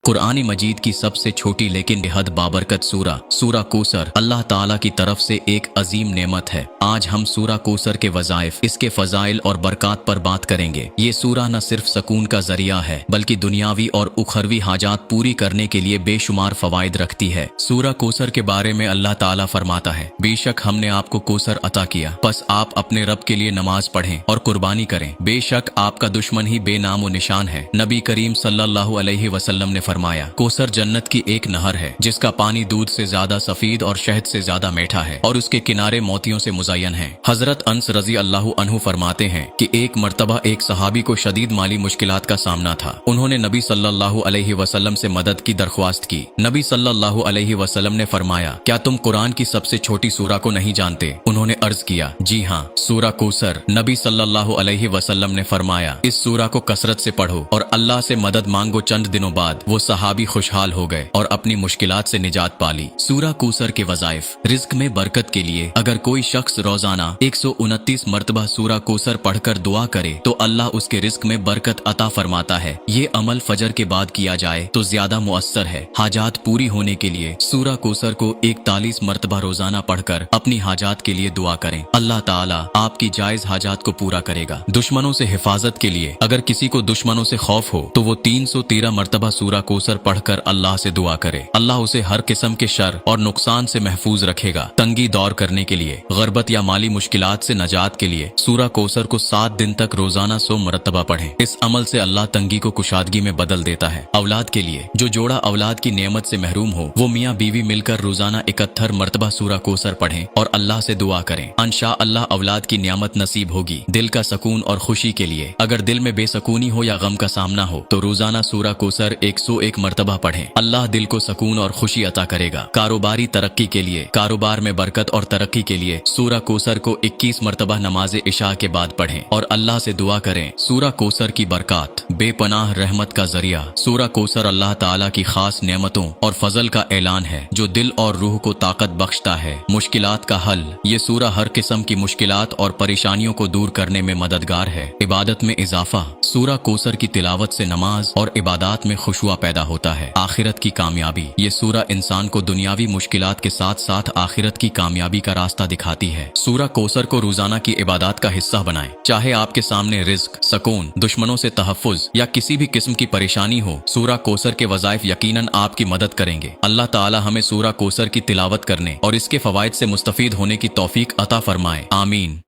कुरान मजीद की सबसे छोटी लेकिन बेहद बाबरकत सूरा कोसर अल्लाह ताला की तरफ से एक अजीम नेमत है। आज हम सूरा कोसर के वज़ाइफ, इसके फ़ज़ाइल और बरक़ात पर बात करेंगे। ये सूरा न सिर्फ सकून का ज़रिया है बल्कि दुनियावी और उखरवी हाजात पूरी करने के लिए बेशुमार फ़वाइद रखती है। सूरा कोसर के बारे में अल्लाह ताला फरमाता है, बेशक हमने आपको कोसर अता किया, बस आप अपने रब के लिए नमाज पढ़ें और कुर्बानी करें। बेशक आपका दुश्मन ही बेनामो निशान है। नबी करीम सल्लल्लाहु अलैहि वसल्लम ने फरमाया, कोसर जन्नत की एक नहर है जिसका पानी दूध से ज्यादा सफीद और शहद से ज्यादा मीठा है और उसके किनारे मोतियों से मुज़य्यन है। हजरत अनस रजी अल्लाहु अन्हु फरमाते हैं कि एक मर्तबा एक सहाबी को शदीद माली मुश्किलात का सामना था। उन्होंने नबी सल्लल्लाहु अलैहि वसल्लम से मदद की दरख्वास्त की। नबी सल्लल्लाहु अलैहि वसल्लम ने फरमाया, क्या तुम कुरान की सबसे छोटी सूरा को नहीं जानते? उन्होंने अर्ज किया, जी हाँ, सूरा कोसर। नबी सल्लल्लाहु अलैहि वसल्लम ने फरमाया, इस सूरा को कसरत से पढ़ो और अल्लाह से मदद मांगो। चंद दिनों बाद वो सहाबी खुशहाल हो गए और अपनी मुश्किलात से निजात पाली। सूरा कोसर के वज़ाइफ, रिज़्क में बरकत के लिए अगर कोई शख्स रोजाना 129 मरतबा सूरा कोसर पढ़कर दुआ करे तो अल्लाह उसके रिज़्क में बरकत अता फरमाता है। ये अमल फजर के बाद किया जाए तो ज्यादा मुअस्सर है। हाजात पूरी होने के लिए सूरा कोसर को 41 मरतबा रोजाना पढ़कर अपनी हाजात के लिए दुआ करें। अल्लाह ताला आपकी जायज हाजात को पूरा करेगा। दुश्मनों से हिफाजत के लिए अगर किसी को दुश्मनों से खौफ हो तो वो 313 मरतबा सूरा कोसर पढ़कर अल्लाह से दुआ करे। अल्लाह उसे हर किस्म के शर और नुकसान से महफूज रखेगा। तंगी दौर करने के लिए, गरबत या माली मुश्किलात से नजात के लिए सूरा कोसर को 7 दिन तक रोजाना 100 मरतबा पढ़ें। इस अमल से अल्लाह तंगी को कुशादगी में बदल देता है। औलाद के लिए, जो जोड़ा औलाद की नेमत से महरूम हो वो मियाँ बीवी मिलकर रोजाना 71 मरतबा सूरा कोसर पढ़ें और अल्लाह से दुआ करें। इंशा अल्लाह औलाद की नियामत नसीब होगी। दिल का सकून और खुशी के लिए, अगर दिल में बेसकूनी हो या गम का सामना हो तो रोजाना सूरा कोसर 101 मरतबा पढ़ें। अल्लाह दिल को सकून और खुशी अता करेगा। कारोबारी तरक्की के लिए, कारोबार में बरकत और तरक्की के लिए सूरा कोसर को 21 मरतबा नमाज इशा के बाद पढ़ें और अल्लाह से दुआ करें। सूरा कोसर की बरकत, बेपनाह रहमत का जरिया। सूरा कोसर अल्लाह ताला की खास नेमतों और फजल का ऐलान है जो दिल और रूह को ताकत बख्शता है। मुश्किलात का हल, ये सूरा हर किस्म की मुश्किलात और परेशानियों को दूर करने में मददगार है। इबादत में इजाफा, सूरा कोसर की तिलावत से नमाज और इबादत में खुशुआ पैदा होता है। आखिरत की कामयाबी, ये सूरा इंसान को दुनियावी मुश्किलात के साथ साथ आखिरत की कामयाबी का रास्ता दिखाती है। सूरा कोसर को रोजाना की इबादत का हिस्सा बनाएं। चाहे आपके सामने रिज़्क, सकून, दुश्मनों से तहफ़्फ़ुज़ या किसी भी किस्म की परेशानी हो, सूरा कोसर के वज़ाइफ यकीनन आपकी मदद करेंगे। अल्लाह ताला हमें सूरा कोसर की तिलावत करने और इसके फ़वाइद से मुस्तफ़ीद होने की तौफीक अता फरमाए। आमीन।